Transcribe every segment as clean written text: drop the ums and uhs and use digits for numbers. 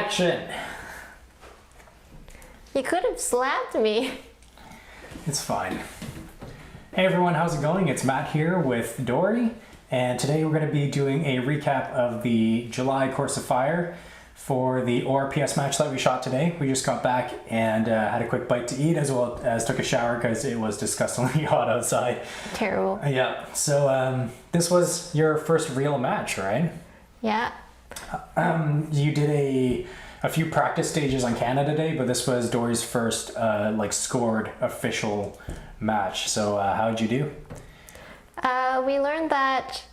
action. You could have slapped me. It's fine. Hey everyone, how's it going? It's Matt here with Dory, and today we're going to be doing a recap of the July Course of Fire for the ORPS match that we shot today. We just got back and had a quick bite to eat, as well as took a shower because it was disgustingly hot outside. Terrible. Yeah, so this was your first real match, right? Yeah. You did a few practice stages on Canada Day, but this was Dory's first scored official match. So how did you do? We learned that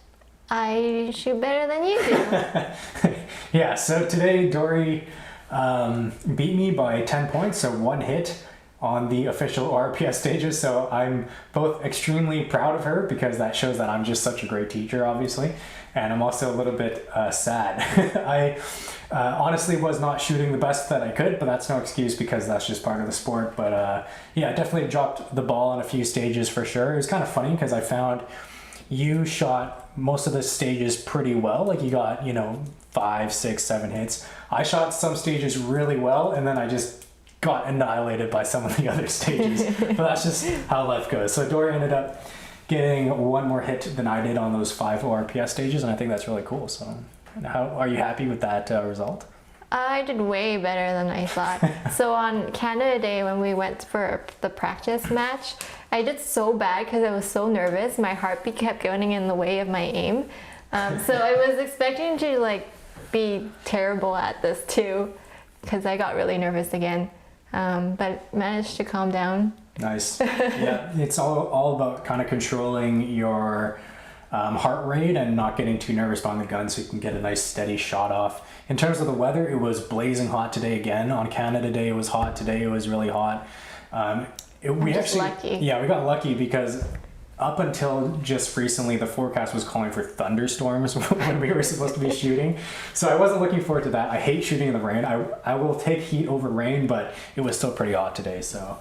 I shoot better than you do. Yeah, so today Dory beat me by 10 points, so one hit on the official ORPS stages. So I'm both extremely proud of her because that shows that I'm just such a great teacher, obviously. And I'm also a little bit sad. I honestly was not shooting the best that I could, but that's no excuse because that's just part of the sport. But yeah, I definitely dropped the ball on a few stages for sure. It was kind of funny because I found you shot most of the stages pretty well. Like you got, 5, 6, 7 hits. I shot some stages really well, and then I just got annihilated by some of the other stages. But that's just how life goes. So Dory ended up getting one more hit than I did on those 5 ORPS stages, and I think that's really cool. So how are you happy with that result? I did way better than I thought. So on Canada Day, when we went for the practice match, I did so bad because I was so nervous. My heartbeat kept getting in the way of my aim. So I was expecting to be terrible at this too, because I got really nervous again. But managed to calm down. Nice. Yeah, it's all about kind of controlling your heart rate and not getting too nervous behind the gun so you can get a nice steady shot off. In terms of the weather, it was blazing hot today again. On Canada Day it was hot. Today it was really hot. We got lucky because up until just recently the forecast was calling for thunderstorms when we were supposed to be shooting. So I wasn't looking forward to that. I hate shooting in the rain. I will take heat over rain, but it was still pretty hot today. So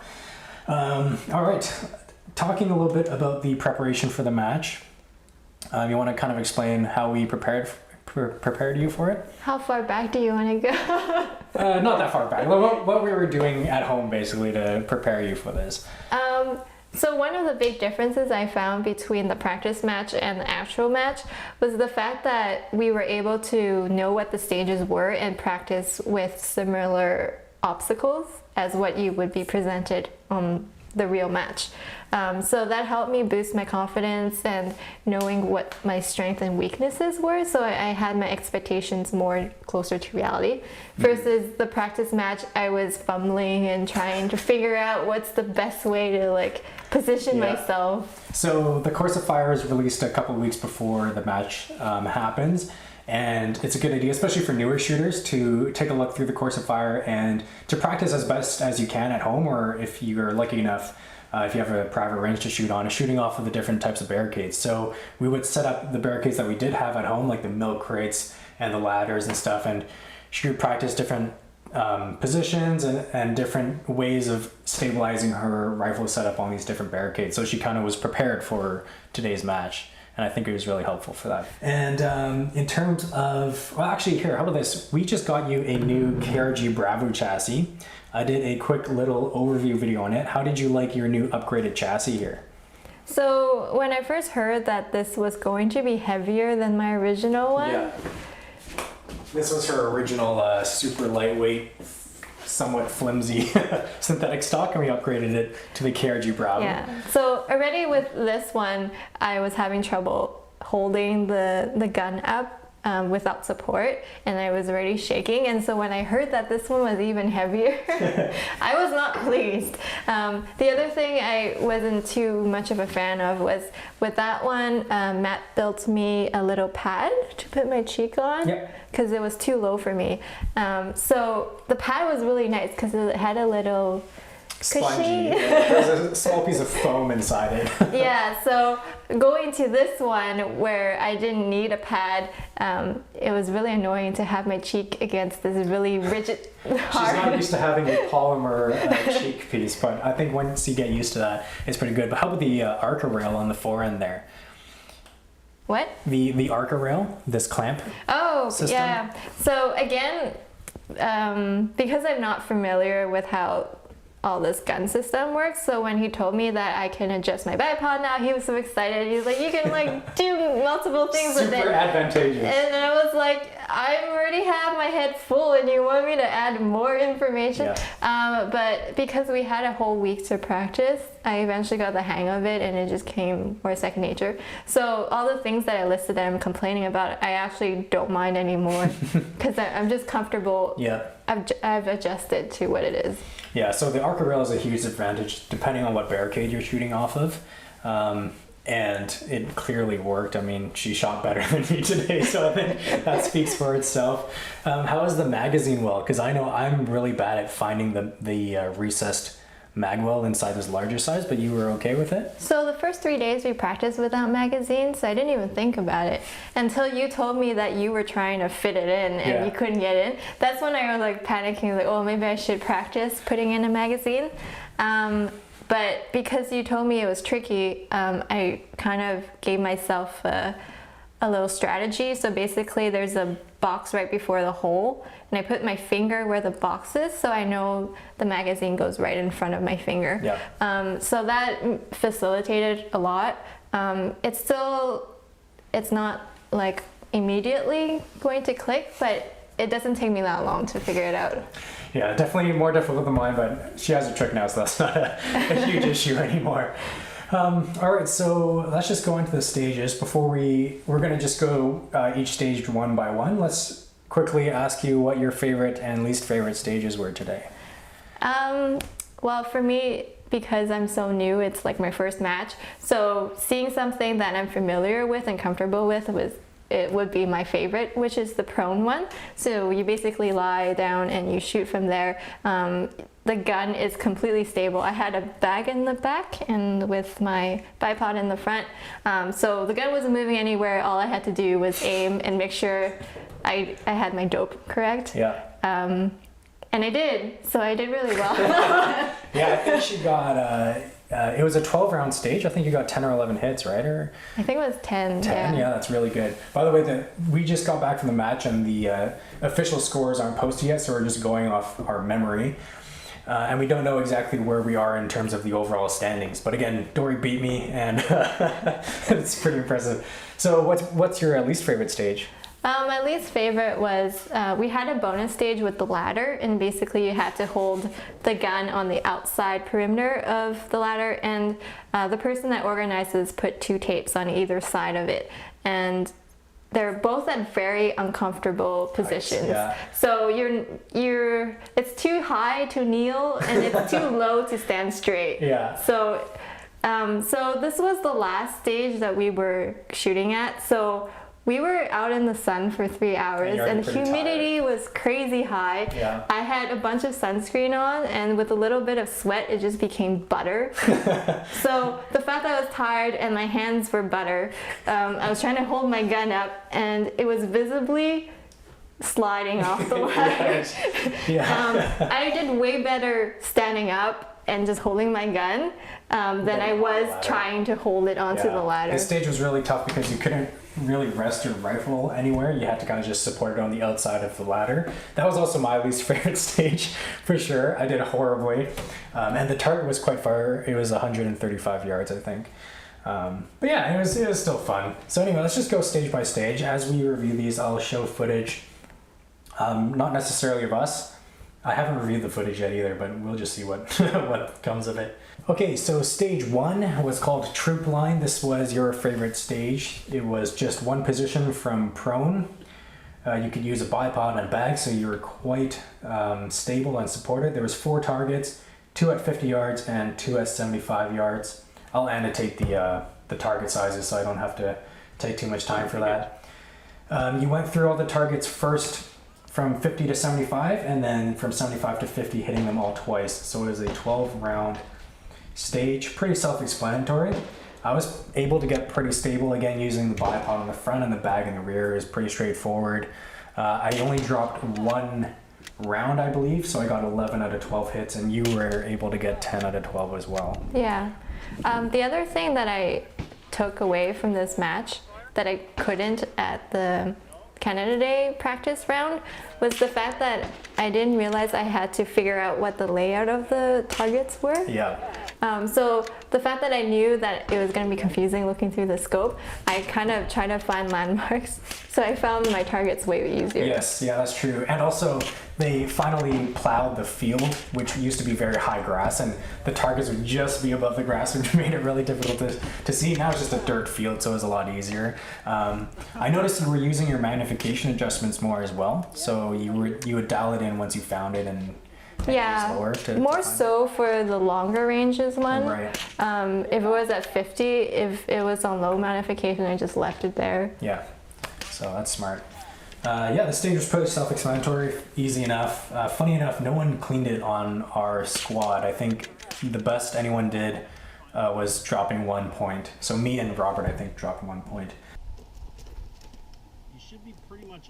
all right, talking a little bit about the preparation for the match. You want to kind of explain how we prepared you for it? How far back do you want to go? Not that far back. What we were doing at home basically to prepare you for this. So one of the big differences I found between the practice match and the actual match was the fact that we were able to know what the stages were and practice with similar obstacles as what you would be presented on the real match. So that helped me boost my confidence and knowing what my strengths and weaknesses were, so I had my expectations more closer to reality. Versus the practice match, I was fumbling and trying to figure out what's the best way to position myself. So the Course of Fire is released a couple of weeks before the match happens. And it's a good idea, especially for newer shooters, to take a look through the Course of Fire and to practice as best as you can at home, or if you're lucky enough, if you have a private range to shoot on, shooting off of the different types of barricades. So we would set up the barricades that we did have at home, like the milk crates and the ladders and stuff, and she would practice different positions and different ways of stabilizing her rifle setup on these different barricades. So she kind of was prepared for today's match. And I think it was really helpful for that. And in terms of, well, actually here, how about this? We just got you a new KRG Bravo chassis. I did a quick little overview video on it. How did you like your new upgraded chassis here? So when I first heard that this was going to be heavier than my original one. Yeah. This was her original super lightweight, somewhat flimsy synthetic stock, and we upgraded it to the KRG Bravo. Yeah, so already with this one, I was having trouble holding the gun up without support, and I was already shaking. And so when I heard that this one was even heavier, I was not pleased. The other thing I wasn't too much of a fan of was with that one, Matt built me a little pad to put my cheek on. Yep. Because it was too low for me. So the pad was really nice because it had a little spongy. There's a small piece of foam inside it. Yeah, so going to this one where I didn't need a pad, it was really annoying to have my cheek against this really rigid hard. She's not used to having a polymer cheek piece, but I think once you get used to that, it's pretty good. But how about the Arca rail on the forend there? What? The Arca rail, this clamp system? Yeah. So again, because I'm not familiar with how all this gun system works, so when he told me that I can adjust my bipod now, he was so excited. He was like, you can like do multiple things with it. Super advantageous. And I was like, I already have my head full and you want me to add more information? Yeah. But because we had a whole week to practice, I eventually got the hang of it and it just came more second nature. So all the things that I listed that I'm complaining about, I actually don't mind anymore because I'm just comfortable. Yeah. I've adjusted to what it is. Yeah, so the Arca rail is a huge advantage depending on what barricade you're shooting off of. And it clearly worked. I mean, she shot better than me today, so I think that speaks for itself. How is the magazine well? Because I know I'm really bad at finding the recessed mag well inside this larger size, but you were okay with it? So the first 3 days we practiced without magazines, so I didn't even think about it until you told me that you were trying to fit it in and you couldn't get in. That's when I was like panicking, like, oh, maybe I should practice putting in a magazine. But because you told me it was tricky, I kind of gave myself a little strategy. So basically there's a box right before the hole and I put my finger where the box is so I know the magazine goes right in front of my finger. Yeah. So that facilitated a lot. It's not like immediately going to click, but it doesn't take me that long to figure it out. Yeah, definitely more difficult than mine, but she has a trick now, so that's not a huge issue anymore. All right, so let's just go into the stages. Before we're going to just go each stage one by one. Let's quickly ask you what your favorite and least favorite stages were today. Well, for me, because I'm so new, it's like my first match. So seeing something that I'm familiar with and comfortable with it would be my favorite, which is the prone one. So you basically lie down and you shoot from there. The gun is completely stable. I had a bag in the back and with my bipod in the front. So the gun wasn't moving anywhere. All I had to do was aim and make sure I had my dope correct. Yeah. And I did, so I did really well. Yeah, I think she got, it was a 12 round stage. I think you got 10 or 11 hits, right? Or I think it was 10. 10, yeah, that's really good. By the way, we just got back from the match and the official scores aren't posted yet, so we're just going off our memory. And we don't know exactly where we are in terms of the overall standings. But again, Dory beat me and it's pretty impressive. So what's your least favorite stage? My least favorite was we had a bonus stage with the ladder, and basically you had to hold the gun on the outside perimeter of the ladder, and the person that organizes put 2 tapes on either side of it, and they're both at very uncomfortable positions. Yeah. So it's too high to kneel and it's too low to stand straight. Yeah. So this was the last stage that we were shooting at. So we were out in the sun for 3 hours and humidity was crazy high. Yeah. I had a bunch of sunscreen on and with a little bit of sweat it just became butter. So the fact that I was tired and my hands were butter, I was trying to hold my gun up and it was visibly sliding off the ladder. I did way better standing up and just holding my gun than I was trying to hold it onto the ladder. This stage was really tough because you couldn't really rest your rifle anywhere. You had to kind of just support it on the outside of the ladder. That was also my least favorite stage for sure. I did horribly. And the target was quite far. It was 135 yards, I think. But yeah, it was still fun. So anyway, let's just go stage by stage. As we review these, I'll show footage, not necessarily of us. I haven't reviewed the footage yet either, but we'll just see what what comes of it. Okay, so stage 1 was called Troop Line. This was your favorite stage. It was just one position from prone. You could use a bipod and a bag, so you were quite stable and supported. There was 4 targets, 2 at 50 yards and 2 at 75 yards. I'll annotate the target sizes so I don't have to take too much time for that. You went through all the targets first from 50 to 75 and then from 75 to 50 hitting them all twice. So it was a 12 round stage, pretty self-explanatory. I was able to get pretty stable again using the bipod on the front and the bag in the rear is pretty straightforward. I only dropped 1 round, I believe, so I got 11 out of 12 hits and you were able to get 10 out of 12 as well. Yeah. The other thing that I took away from this match that I couldn't at the Canada Day practice round was the fact that I didn't realize I had to figure out what the layout of the targets were. Yeah. So the fact that I knew that it was going to be confusing looking through the scope, I kind of tried to find landmarks. So I found my targets way easier. Yes, yeah, that's true. And also, they finally plowed the field, which used to be very high grass, and the targets would just be above the grass, which made it really difficult to see. Now it's just a dirt field, so it was a lot easier. I noticed you were using your magnification adjustments more as well, so you would dial it in once you found it and yeah, more so for the longer ranges one. Right. If it was at 50, if it was on low magnification, I just left it there. Yeah, so that's smart. Yeah, the stage was pretty self-explanatory, easy enough. Funny enough, no one cleaned it on our squad. I think the best anyone did was dropping 1 point. So me and Robert, I think, dropped 1 point. You should be pretty much.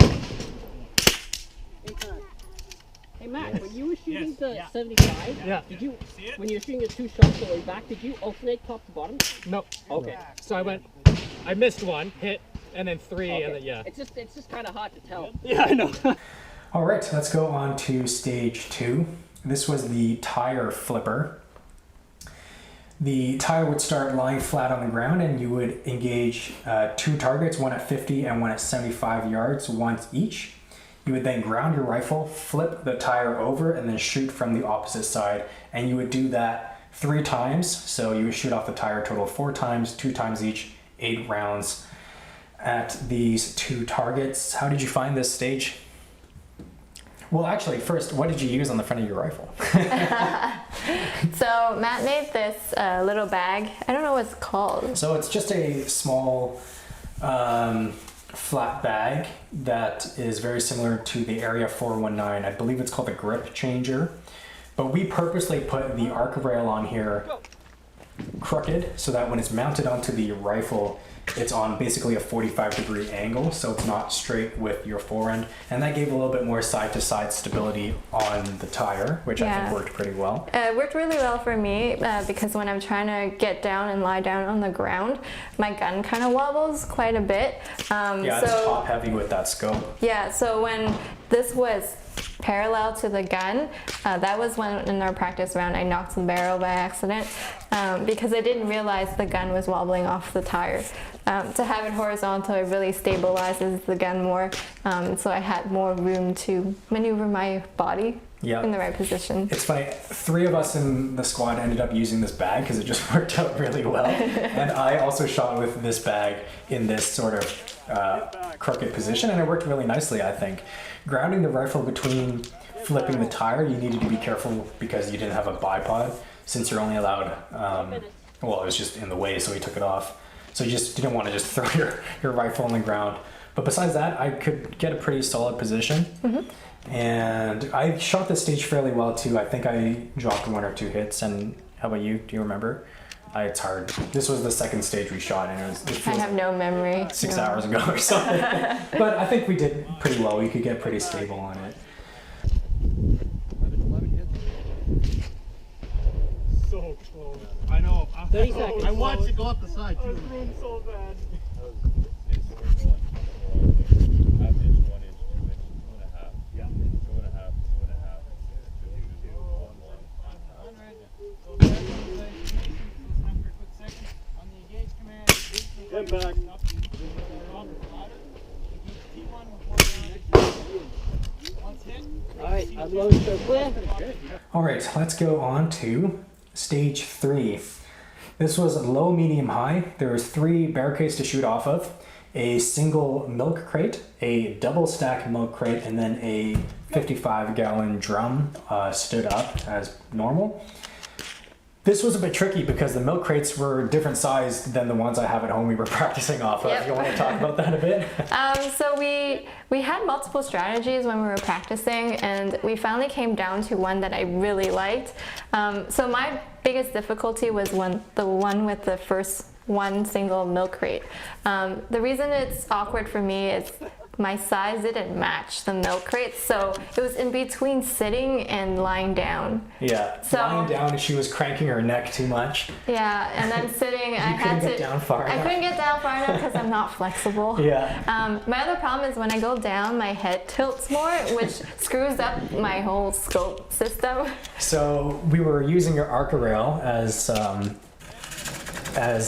Hey Matt, when you were shooting the Yeah. 75, did you, when you were shooting the 2 shots the way back, did you alternate top to bottom? No. Okay. So I missed one, hit, and then 3, and then yeah. It's just kind of hard to tell. Yeah, I know. All right, let's go on to stage 2. This was the tire flipper. The tire would start lying flat on the ground, and you would engage 2 targets, one at 50 and one at 75 yards, once each. You would then ground your rifle, flip the tire over, and then shoot from the opposite side. And you would do that 3 times. So you would shoot off the tire total 4 times, 2 times each, 8 rounds at these 2 targets. How did you find this stage? Well, actually, first, what did you use on the front of your rifle? So Matt made this little bag. I don't know what it's called. So it's just a small flat bag that is very similar to the Area 419. I believe it's called a grip changer. But we purposely put the arc rail on here crooked so that when it's mounted onto the rifle, it's on basically a 45-degree angle, so it's not straight with your forend, and that gave a little bit more side-to-side stability on the tire, which I think worked pretty well. It worked really well for me because when I'm trying to get down and lie down on the ground, my gun kind of wobbles quite a bit. Yeah, it's top heavy with that scope. Yeah, so when this was parallel to the gun, that was when in our practice round I knocked the barrel by accident because I didn't realize the gun was wobbling off the tire. To have it horizontal, it really stabilizes the gun more, so I had more room to maneuver my body in the right position. It's funny, 3 of us in the squad ended up using this bag because it just worked out really well. And I also shot with this bag in this sort of crooked position, and it worked really nicely, I think. Grounding the rifle between flipping the tire, you needed to be careful because you didn't have a bipod, since you're only allowed, well, it was just in the way, so we took it off. So you just didn't want to just throw your rifle on the ground. But besides that, I could get a pretty solid position. And I shot this stage fairly well too. I think I dropped 1 or 2 hits. And how about you? Do you remember? It's hard. This was the second stage we shot, and it I have no memory. 6 hours ago or something. But I think we did pretty well. We could get pretty stable on it. So close. I know. 30 seconds. I want to go up the side too. So bad. Get back. Alright, I'm loading so clear. All right, let's go on to stage 3. This was low, medium, high. There was 3 barricades to shoot off of, a single milk crate, a double stack milk crate, and then a 55-gallon drum stood up as normal. This was a bit tricky because the milk crates were different size than the ones I have at home we were practicing off of. You want to talk about that a bit? So we had multiple strategies when we were practicing, and we finally came down to one that I really liked. So my biggest difficulty was the one with the first one single milk crate. The reason it's awkward for me is my size didn't match the milk crate, so it was in between sitting and lying down. Yeah, So- lying down, she was cranking her neck too much. Yeah, and then sitting, I You had couldn't to. get down far I enough. couldn't get down far enough because I'm not flexible. Yeah. My other problem is when I go down, my head tilts more, which screws up my whole scope system. So we were using your Arca rail as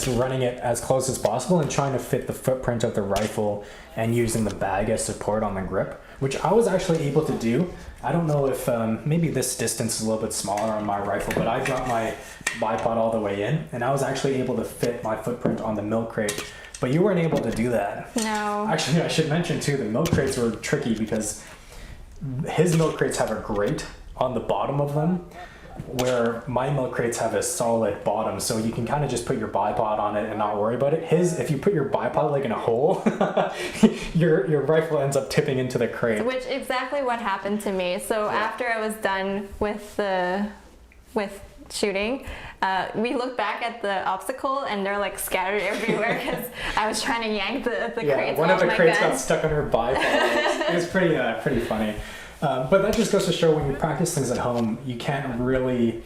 running it as close as possible and trying to fit the footprint of the rifle and using the bag as support on the grip, which I was actually able to do. I don't know if maybe this distance is a little bit smaller on my rifle, but I got my bipod all the way in and I was actually able to fit my footprint on the milk crate, but you weren't able to do that. No. Actually, I should mention too, the milk crates were tricky because his milk crates have a grate on the bottom of them, where my milk crates have a solid bottom, so you can kind of just put your bipod on it and not worry about it. His, if you put your bipod like in a hole, your rifle ends up tipping into the crate. Which exactly what happened to me. So after I was done with shooting, we looked back at the obstacle and they're like scattered everywhere because I was trying to yank the crates one off of the my crates gun. got stuck on her bipod. It was pretty funny. But that just goes to show when you practice things at home, you can't really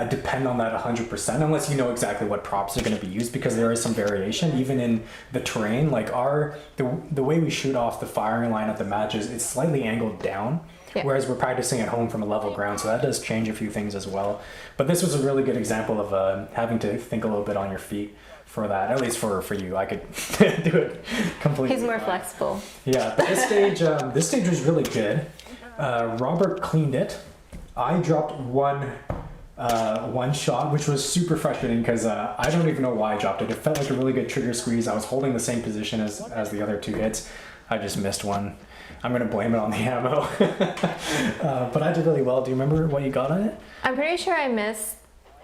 depend on that 100% unless you know exactly what props are going to be used, because there is some variation even in the terrain. Like the way we shoot off the firing line at the matches, it's slightly angled down. Yeah. Whereas we're practicing at home from a level ground, so that does change a few things as well. But this was a really good example of having to think a little bit on your feet for that, at least for you. I could do it completely. He's more fine. flexible. Yeah, but this stage was really good. Robert cleaned it. I dropped one shot, which was super frustrating because I don't even know why I dropped it. It felt like a really good trigger squeeze. I was holding the same position as the other two hits. I just missed one. I'm gonna blame it on the ammo. But I did really well. Do you remember what you got on it? I'm pretty sure I missed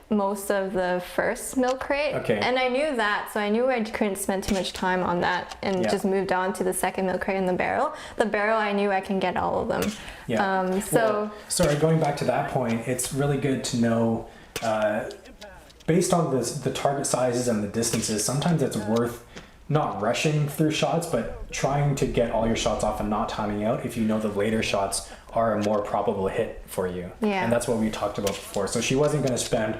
most of the first milk crate. Okay. And I knew that, so I knew I couldn't spend too much time on that and Yeah. just moved on to the second milk crate and the barrel. The barrel, I knew I can get all of them. Yeah. So Sorry, going back to that point, it's really good to know, based on the target sizes and the distances, sometimes it's worth not rushing through shots, but trying to get all your shots off and not timing out if you know the later shots are a more probable hit for you. Yeah. And that's what we talked about before. So she wasn't going to spend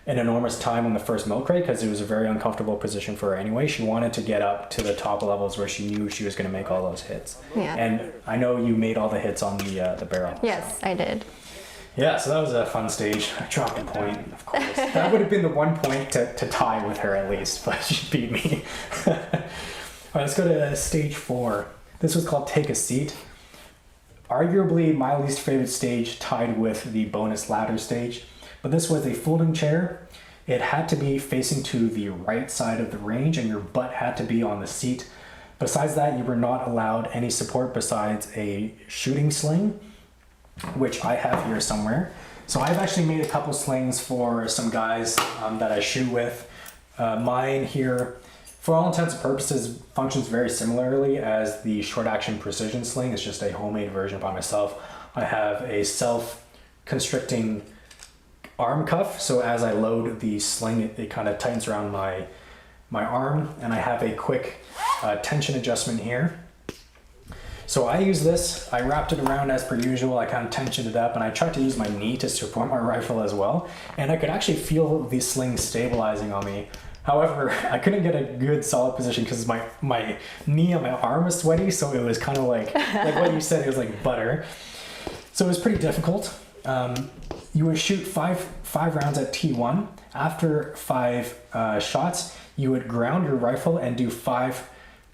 an enormous time on the first milk crate because it was a very uncomfortable position for her anyway. She wanted to get up to the top levels where she knew she was going to make all those hits. Yeah. And I know you made all the hits on the barrel. yes, I did. Yeah, so that was a fun stage. I dropped a point, of course. That would have been the 1 point to tie with her at least, but she beat me. All right, let's go to stage 4. This was called Take a Seat. Arguably my least favorite stage, tied with the bonus ladder stage. But this was a folding chair. It had to be facing to the right side of the range and your butt had to be on the seat. Besides that, you were not allowed any support besides a shooting sling, which I have here somewhere. So I've actually made a couple slings for some guys that I shoot with. Mine here, for all intents and purposes, functions very similarly as the short action precision sling. It's just a homemade version by myself. I have a self-constricting arm cuff, so as I load the sling, it kind of tightens around my arm, and I have a quick tension adjustment here. So I use this, I wrapped it around as per usual, I kind of tensioned it up, and I tried to use my knee to support my rifle as well, and I could actually feel the sling stabilizing on me. However, I couldn't get a good solid position because my knee and my arm was sweaty, so it was kind of like what you said, it was like butter. So it was pretty difficult. You would shoot five rounds at T1. After 5 shots, you would ground your rifle and do 5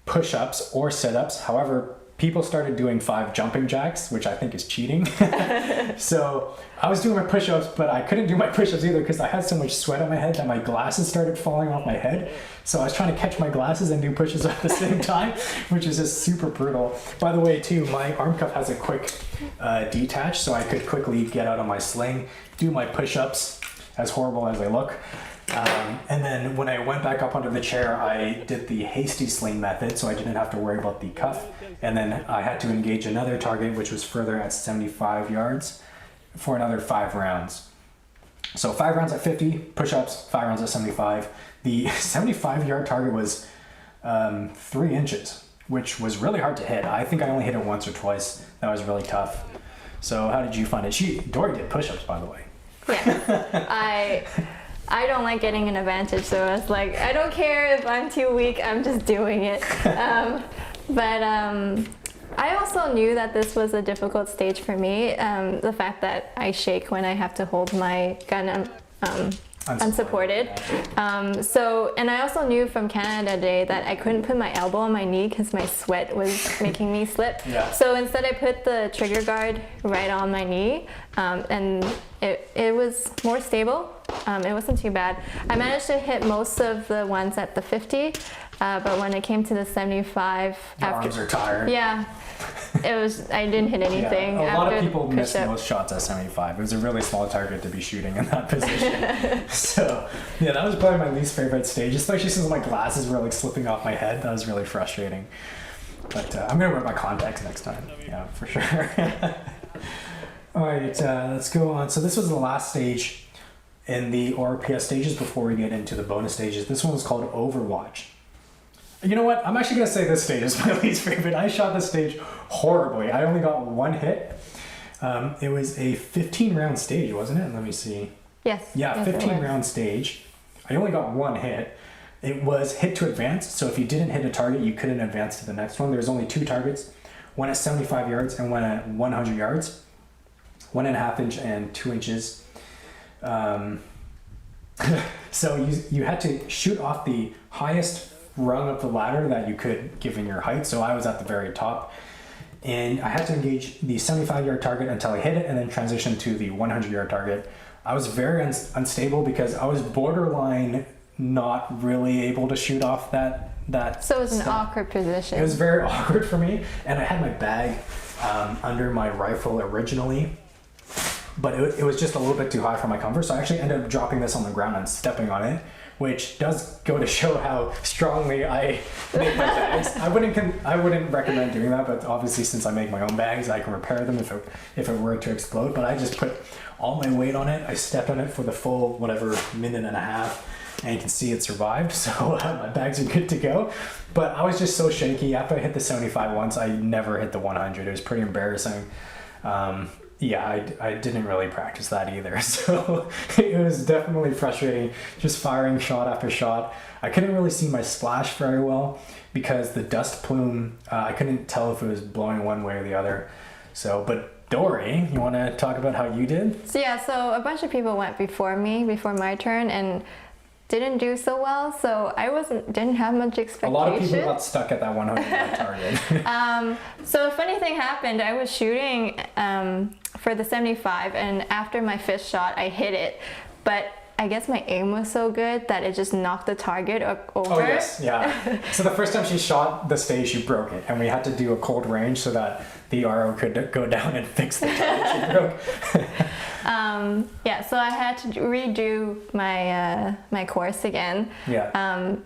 push-ups or sit-ups. However, people started doing 5 jumping jacks, which I think is cheating. So I was doing my push-ups, but I couldn't do my push-ups either because I had so much sweat on my head that my glasses started falling off my head. So I was trying to catch my glasses and do push-ups at the same time, which is just super brutal. By the way, too, my arm cuff has a quick detach, so I could quickly get out of my sling, do my push-ups, as horrible as they look. And then when I went back up onto the chair, I did the hasty sling method, so I didn't have to worry about the cuff. And then I had to engage another target, which was further at 75 yards for another 5 rounds. So 5 rounds at 50, push-ups, 5 rounds at 75. The 75-yard target was 3 inches, which was really hard to hit. I think I only hit it once or twice. That was really tough. So how did you find it? Dory did push-ups, by the way. Yeah, I don't like getting an advantage, so I was like, I don't care if I'm too weak, I'm just doing it. But I also knew that this was a difficult stage for me. The fact that I shake when I have to hold my gun unsupported. And I also knew from Canada Day that I couldn't put my elbow on my knee because my sweat was making me slip. Yeah. So instead I put the trigger guard right on my knee, and it was more stable. It wasn't too bad. I managed to hit most of the ones at the 50, but when it came to the 75, Your arms are tired. yeah, I didn't hit anything. Yeah. A lot of after people the miss push-up. most shots at 75. It was a really small target to be shooting in that position. So yeah, that was probably my least favorite stage, especially since my glasses were like slipping off my head. That was really frustrating. But I'm gonna wear my contacts next time. Yeah, for sure. All right, let's go on. So this was the last stage in the ORPS stages before we get into the bonus stages. This one was called Overwatch. You know what? I'm actually going to say this stage is my least favorite. I shot this stage horribly. I only got one hit. It was a 15-round stage, wasn't it? Let me see. Yes. Yeah, yes, it was. 15-round stage. I only got one hit. It was hit to advance, so if you didn't hit a target, you couldn't advance to the next one. There's only two targets, one at 75 yards and one at 100 yards. 1.5 inch and 2 inches. So you had to shoot off the highest rung of the ladder that you could given your height. So I was at the very top, and I had to engage the 75-yard target until I hit it and then transition to the 100-yard target. I was very unstable because I was borderline not really able to shoot off that So it was an stuff. awkward position. It was very awkward for me, and I had my bag under my rifle originally, but it was just a little bit too high for my comfort, so I actually ended up dropping this on the ground and stepping on it, which does go to show how strongly I make my bags. I wouldn't recommend doing that, but obviously since I make my own bags, I can repair them if it were to explode. But I just put all my weight on it. I stepped on it for the full minute and a half, and you can see it survived. So my bags are good to go. But I was just so shaky. After I hit the 75 once, I never hit the 100. It was pretty embarrassing. Yeah, I didn't really practice that either. So it was definitely frustrating just firing shot after shot. I couldn't really see my splash very well because the dust plume, I couldn't tell if it was blowing one way or the other. So, but Dory, you want to talk about how you did? So yeah, so a bunch of people went before me, before my turn, and didn't do so well. So I didn't have much expectation. A lot of people got stuck at that 100 target. So a funny thing happened. I was shooting for the 75, and after my fifth shot, I hit it, but I guess my aim was so good that it just knocked the target over. Oh yes, yeah. So the first time she shot the stage, she broke it, and we had to do a cold range so that the RO could go down and fix the target she broke. Yeah, so I had to redo my course again. Yeah.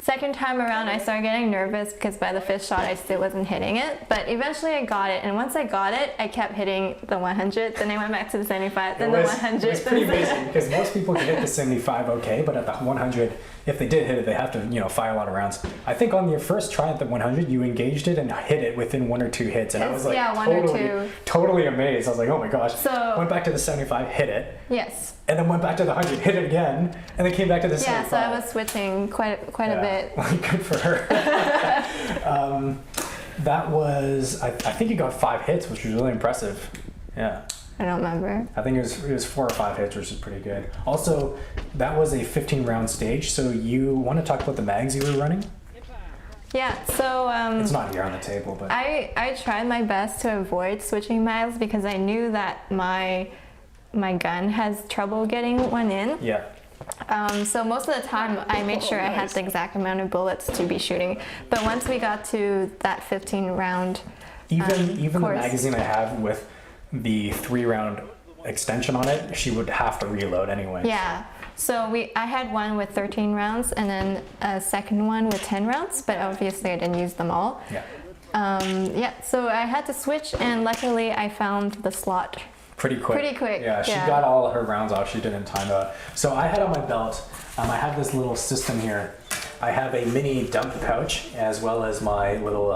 Second time around, I started getting nervous because by the fifth shot, I still wasn't hitting it. But eventually I got it. And once I got it, I kept hitting the 100. Then I went back to the 75, then the 100. It was pretty amazing because most people can hit the 75 okay, but at the 100, if they did hit it, they have to, fire a lot of rounds. I think on your first try at the 100, you engaged it and hit it within 1 or 2 hits. And I was like, yeah, 1 or 2. Totally amazed. I was like, oh my gosh. So went back to the 75, hit it. Yes. And then went back to the 100, hit it again, and then came back to the 75. Yeah, so I was switching quite a bit. Good for her. That was, I think you got 5 hits, which was really impressive. Yeah. I don't remember. I think it was 4 or 5 hits, which is pretty good. Also, that was a 15-round stage, so you want to talk about the mags you were running? Yeah, so It's not here on the table, but I tried my best to avoid switching mags because I knew that my gun has trouble getting one in. yeah. So most of the time I made sure I had the exact amount of bullets to be shooting. But once we got to that 15 round Even the course. magazine I have with the 3-round extension on it, she would have to reload anyway. Yeah. So I had one with 13 rounds and then a second one with 10 rounds, but obviously I didn't use them all. Yeah. Yeah, so I had to switch, and luckily I found the slot. Pretty quick. Yeah, she yeah. got all her rounds off. She didn't time it. So I had on my belt, I have this little system here I have a mini dump pouch as well as my little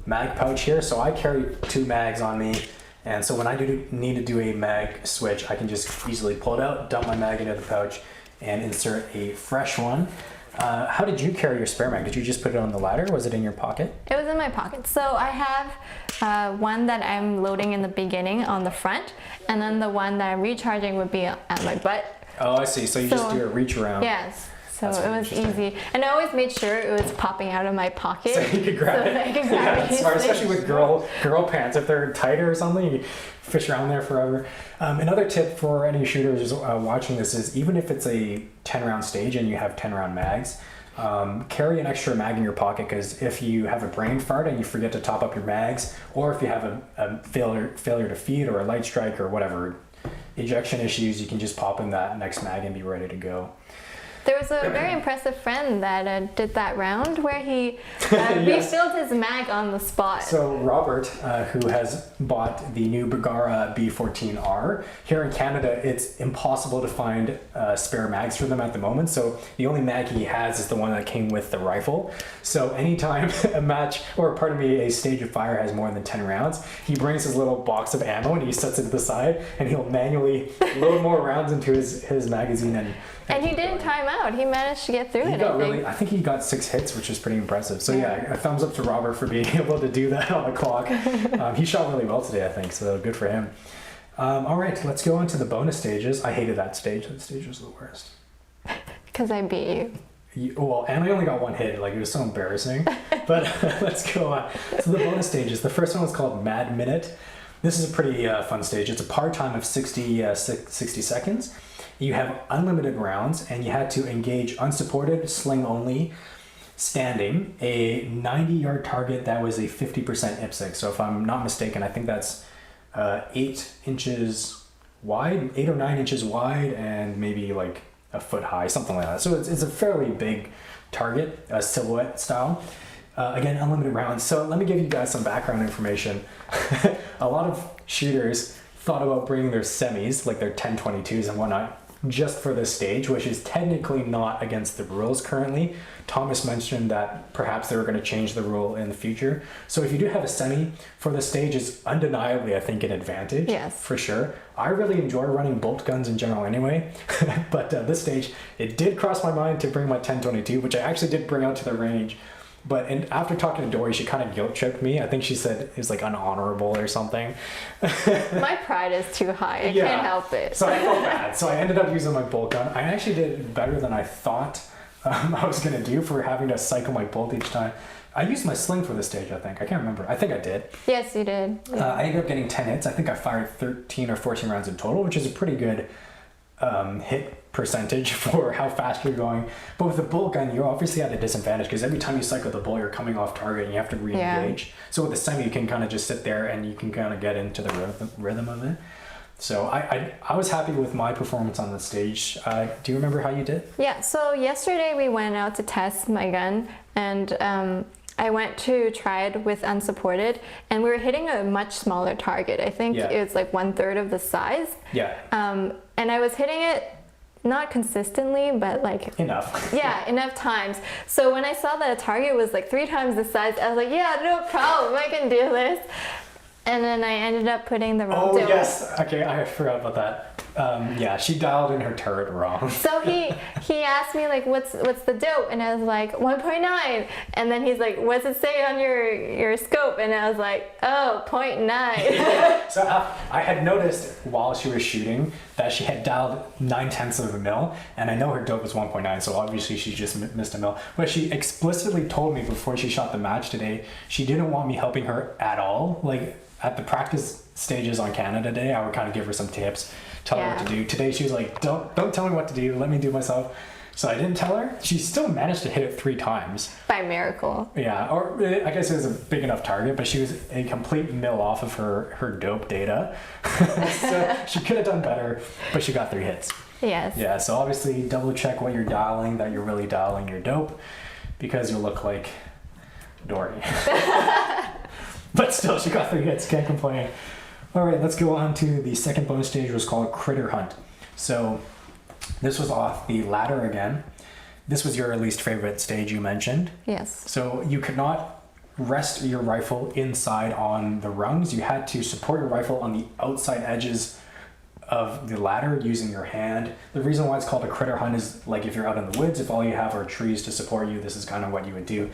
mag pouch here. So I carry 2 mags on me. And so when I need to do a mag switch, I can just easily pull it out, dump my mag into the pouch, and insert a fresh one. How did you carry your spare mag? Did you just put it on the ladder? Was it in your pocket? It was in my pocket. So I have one that I'm loading in the beginning on the front, and then the one that I'm recharging would be at my butt. Oh, I see. So you just do a reach around. Yes. So That's it was interesting. easy. And I always made sure it was popping out of my pocket. So you could grab it. That I could grab Yeah, it that's smart, especially easily. with girl pants. If they're tighter or something, you fish around there forever. Another tip for any shooters watching this is even if it's a 10-round stage and you have 10-round mags, carry an extra mag in your pocket, because if you have a brain fart and you forget to top up your mags, or if you have a failure to feed or a light strike or whatever ejection issues, you can just pop in that next mag and be ready to go. There was a very impressive friend that did that round where he Yes. refilled his mag on the spot. So Robert, who has bought the new Bergara B14R, here in Canada, it's impossible to find spare mags for them at the moment. So the only mag he has is the one that came with the rifle. So anytime a stage of fire has more than 10 rounds, he brings his little box of ammo and he sets it to the side, and he'll manually load more rounds into his magazine And he didn't time out. He managed to get through it, I think. I think he got 6 hits, which is pretty impressive. So yeah, a thumbs up to Robert for being able to do that on the clock. He shot really well today, I think, so good for him. All right, let's go on to the bonus stages. I hated that stage. That stage was the worst. Because I beat you. Well, and I only got 1 hit. Like, it was so embarrassing. But let's go on. So the bonus stages. The first one is called Mad Minute. This is a pretty fun stage. It's a par time of 60 seconds. You have unlimited rounds, and you had to engage unsupported, sling only, standing, a 90-yard target that was a 50% IPSC. So if I'm not mistaken, I think that's 8 inches wide, 8 or 9 inches wide, and maybe like a foot high, something like that. So it's a fairly big target, silhouette style. Again, unlimited rounds. So let me give you guys some background information. A lot of shooters thought about bringing their semis, like their 1022s and whatnot, just for this stage, which is technically not against the rules currently. Thomas mentioned that perhaps they were going to change the rule in the future. So if you do have a semi for the stage, is undeniably, I think, an advantage. Yes. For sure. I really enjoy running bolt guns in general anyway, but this stage, it did cross my mind to bring my 1022, which I actually did bring out to the range. But after talking to Dory, she kind of guilt tripped me. I think she said it was like unhonorable or something. My pride is too high. I can't help it. So I felt bad. So I ended up using my bolt gun. I actually did better than I thought I was going to do for having to cycle my bolt each time. I used my sling for this stage, I think. I can't remember. I think I did. Yes, you did. Yeah. I ended up getting 10 hits. I think I fired 13 or 14 rounds in total, which is a pretty good hit percentage for how fast you're going. But with the bolt gun, you're obviously at a disadvantage because every time you cycle the bolt, you're coming off target and you have to re-engage. Yeah. So with the semi, you can kind of just sit there and you can kind of get into the rhythm of it. So I was happy with my performance on the stage. Do you remember how you did? Yeah, so yesterday we went out to test my gun, and I went to try it with unsupported, and we were hitting a much smaller target. I think it was like 1/3 of the size. Yeah. And I was hitting it not consistently, but like enough. Yeah, enough times. So when I saw that a target was like 3 times the size, I was like, yeah, no problem, I can do this. And then I ended up putting the wrong dope. Yes. Okay, I forgot about that. Yeah, she dialed in her turret wrong. So he asked me like, what's the dope? And I was like, 1.9. And then he's like, what's it say on your scope? And I was like, oh, 0.9. So I had noticed while she was shooting that she had dialed 9/10 of a mil, and I know her dope was 1.9, so obviously she just missed a mil. But she explicitly told me before she shot the match today, she didn't want me helping her at all. Like at the practice stages on Canada Day, I would kind of give her some tips, tell her what to do. Today she was like, don't tell me what to do, let me do myself. So I didn't tell her. She still managed to hit it 3 times. By miracle. Yeah, or I guess it was a big enough target, but she was a complete mil off of her dope data. So she could have done better, but she got 3 hits. Yes. Yeah, so obviously double check what you're dialing, that you're really dialing your dope, because you'll look like Dory. But still, she got 3 hits, can't complain. All right, let's go on to the second bonus stage, was called Critter Hunt. So this was off the ladder again. this was your least favorite stage you mentioned. Yes. So you could not rest your rifle inside on the rungs. You had to support your rifle on the outside edges of the ladder using your hand. The reason why it's called a critter hunt is like if you're out in the woods, if all you have are trees to support you, this is kind of what you would do.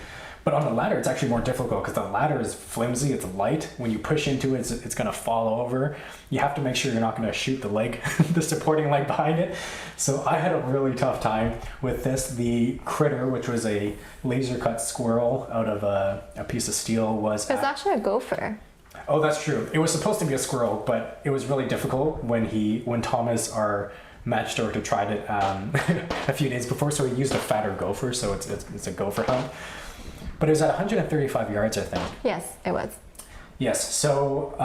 But on the ladder, it's actually more difficult because the ladder is flimsy, it's light. When you push into it, it's going to fall over. You have to make sure you're not going to shoot the leg, the supporting leg behind it. So I had a really tough time with this. The critter, which was a laser cut squirrel out of a piece of steel, was... It's actually a gopher. Oh, that's true. It was supposed to be a squirrel, but it was really difficult when Thomas, our match director, tried it a few days before. So he used a fatter gopher, so it's a gopher hunt. But it was at 135 yards, I think. Yes, it was. Yes. So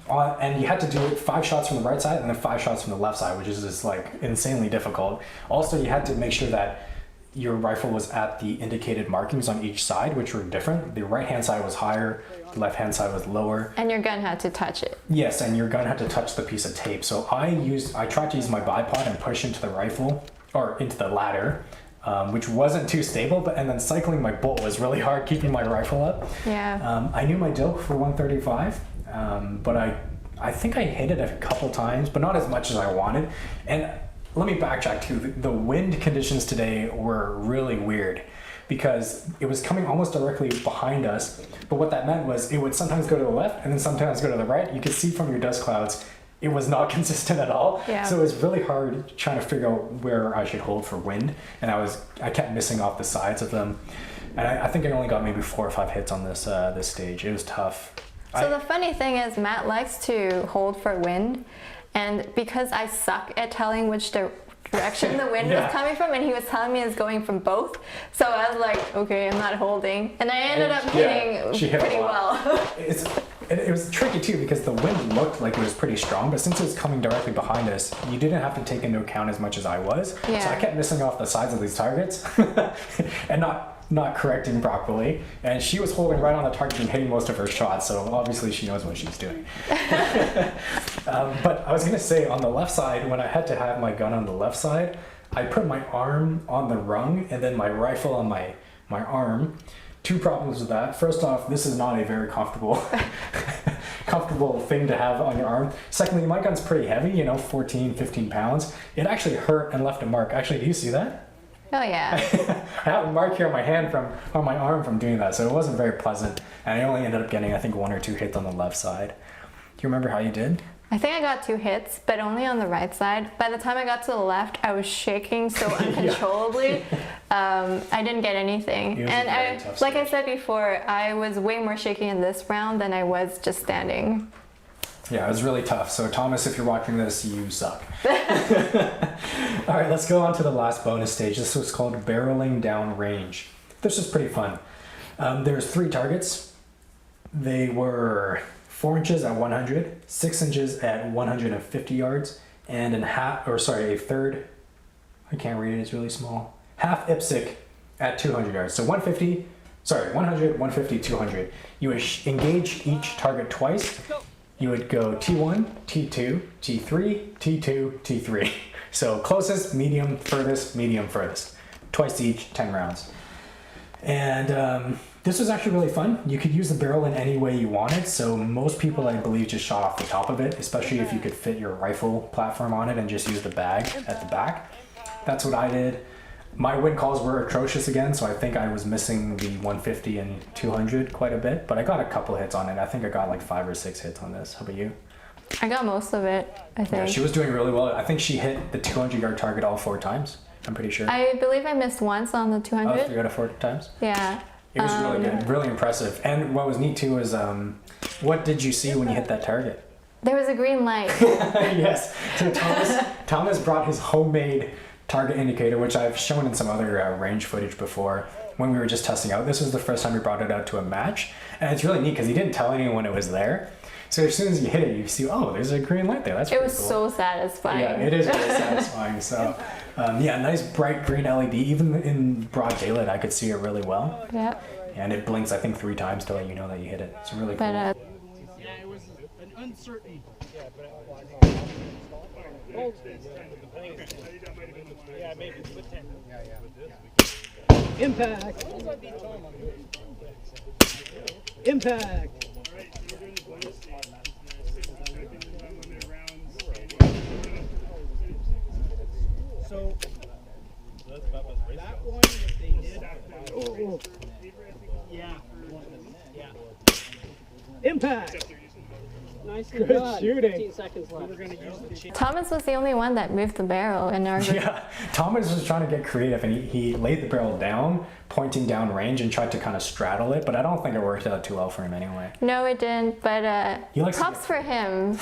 and you had to do it 5 shots from the right side and then 5 shots from the left side, which is just like insanely difficult. Also, you had to make sure that your rifle was at the indicated markings on each side, which were different. The right-hand side was higher, the left-hand side was lower. And your gun had to touch it. Yes, and your gun had to touch the piece of tape. So I tried to use my bipod and push into the rifle, or into the ladder, which wasn't too stable, and then cycling my bolt was really hard, keeping my rifle up. Yeah. I knew my dope for 135, but I think I hit it a couple times, but not as much as I wanted. And let me backtrack too. The wind conditions today were really weird because it was coming almost directly behind us. But what that meant was it would sometimes go to the left and then sometimes go to the right. You could see from your dust clouds, it was not consistent at all. Yeah. So it was really hard trying to figure out where I should hold for wind. And I kept missing off the sides of them. And I think I only got maybe 4 or 5 hits on this stage. It was tough. So the funny thing is Matt likes to hold for wind, and because I suck at telling which direction the wind Yeah. was coming from, and he was telling me it's going from both, so I was like, okay, I'm not holding, and I ended up hitting she hit pretty a lot. well. It was tricky too because the wind looked like it was pretty strong, but since it was coming directly behind us, you didn't have to take into account as much as I was. Yeah. So I kept missing off the sides of these targets and not correcting properly. And she was holding right on the target and hitting most of her shots, so obviously she knows what she's doing. But I was gonna say, on the left side, when I had to have my gun on the left side, I put my arm on the rung and then my rifle on my arm. 2 problems with that. First off, this is not a very comfortable thing to have on your arm. Secondly, my gun's pretty heavy, 14, 15 pounds. It actually hurt and left a mark. Actually, do you see that? Oh yeah. I have a mark here on my arm from doing that, so it wasn't very pleasant. And I only ended up getting, I think, 1 or 2 hits on the left side. Do you remember how you did? I think I got 2 hits, but only on the right side. By the time I got to the left, I was shaking so uncontrollably. I didn't get anything. It was And a very tough like I stage. said before, I was way more shaky in this round than I was just standing. Yeah, it was really tough. So Thomas, if you're watching this, you suck. All right, let's go on to the last bonus stage. This was called barreling down range. This was pretty fun. There's 3 targets. They were 4 inches at 100, 6 inches at 150 yards, and a third, I can't read it, it's really small, half IPSC at 200 yards. So 100, 150, 200. You would engage each target twice. You would go T1, T2, T3, T2, T3. So closest, medium, furthest. Twice each, 10 rounds. And this was actually really fun. You could use the barrel in any way you wanted. So most people, I believe, just shot off the top of it, especially if you could fit your rifle platform on it and just use the bag at the back. That's what I did. My win calls were atrocious again, so I think I was missing the 150 and 200 quite a bit, but I got a couple hits on it. I think I got like 5 or 6 hits on this. How about you? I got most of it, I think. Yeah, she was doing really well. I think she hit the 200-yard target all 4 times. I'm pretty sure. I believe I missed once on the 200. Oh, 3 out of 4 times? Yeah. It was really good, really impressive. And what was neat too is, what did you see when you hit that target? There was a green light. Yes. So Thomas brought his homemade target indicator, which I've shown in some other range footage before when we were just testing out. This was the first time we brought it out to a match. And it's really neat because he didn't tell anyone it was there. So as soon as you hit it, you see, oh, there's a green light there. That's It pretty was cool. so satisfying. Yeah, it is really satisfying. So, yeah, nice bright green LED. Even in broad daylight, I could see it really well. Yep. And it blinks, I think, 3 times to let you know that you hit it. It's really cool. But Yeah, it was an uncertain Yeah, maybe with 10. Impact. Impact. So that one that they did. Oh. Yeah. Yeah. Impact. Nicely Good done. shooting. 15 seconds left. We're gonna use the chain. Thomas was the only one that moved the barrel in our group. Yeah, Thomas was trying to get creative, and he laid the barrel down, pointing down range, and tried to kind of straddle it. But I don't think it worked out too well for him anyway. No, it didn't, but He likes to props for him.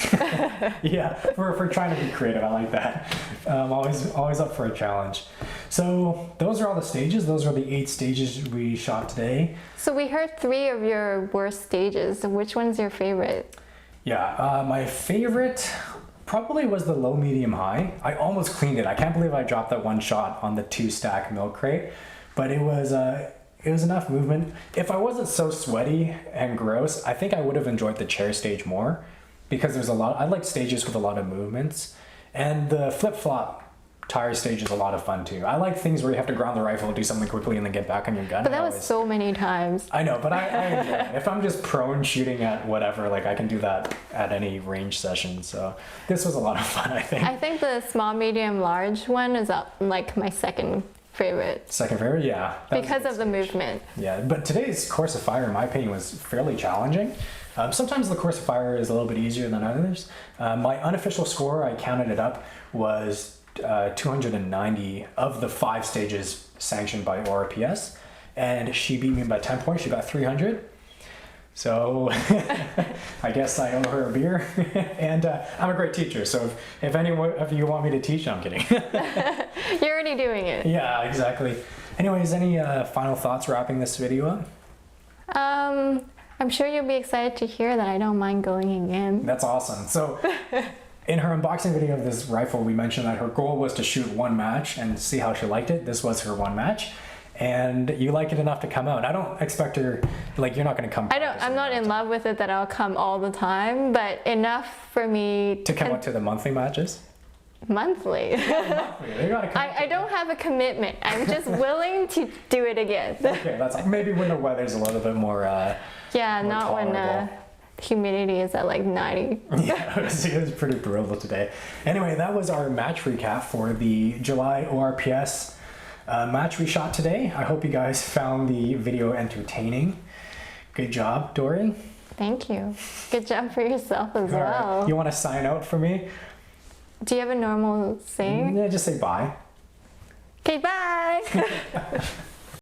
Yeah, for trying to be creative, I like that. Always up for a challenge. So those are all the stages. Those are the 8 stages we shot today. So we heard 3 of your worst stages. Which one's your favorite? Yeah, my favorite probably was the low, medium, high. I almost cleaned it. I can't believe I dropped that one shot on the 2-stack milk crate, but it was enough movement. If I wasn't so sweaty and gross, I think I would have enjoyed the chair stage more, because there's a lot. I like stages with a lot of movements, and the flip-flop tire stage is a lot of fun too. I like things where you have to ground the rifle, do something quickly, and then get back on your gun. But that was so many times. I know, but I enjoy it. If I'm just prone shooting at whatever, like I can do that at any range session. So this was a lot of fun, I think. I think the small, medium, large one is like my second favorite. Second favorite, yeah. that was a Because good of the stage. movement. Yeah, but today's course of fire, in my opinion, was fairly challenging. Sometimes the course of fire is a little bit easier than others. My unofficial score, I counted it up, was 290 of the 5 stages sanctioned by ORPS, and she beat me by 10 points. She got 300. So I guess I owe her a beer. And I'm a great teacher, so if any of you want me to teach, I'm kidding. You're already doing it. Yeah, exactly. Anyways, any final thoughts wrapping this video up? I'm sure you'll be excited to hear that I don't mind going again. That's awesome. So in her unboxing video of this rifle, we mentioned that her goal was to shoot 1 match and see how she liked it. This was her 1 match. And you like it enough to come out. I don't expect her, like, you're not going to come. I'm not in love with it that I'll come all the time, but enough for me to come out to the monthly matches. monthly. You gotta come I don't have a commitment. I'm just willing to do it again. Okay, that's maybe when the weather's a little bit more. Yeah, more not when tolerable. humidity is at like 90. Yeah, it was pretty brutal today. Anyway, that was our match recap for the July ORPS match we shot today. I hope you guys found the video entertaining. Good job, Dory. Thank you. Good job for yourself as All well. right. You want to sign out for me? Do you have a normal saying? Yeah, just say bye. Okay, bye.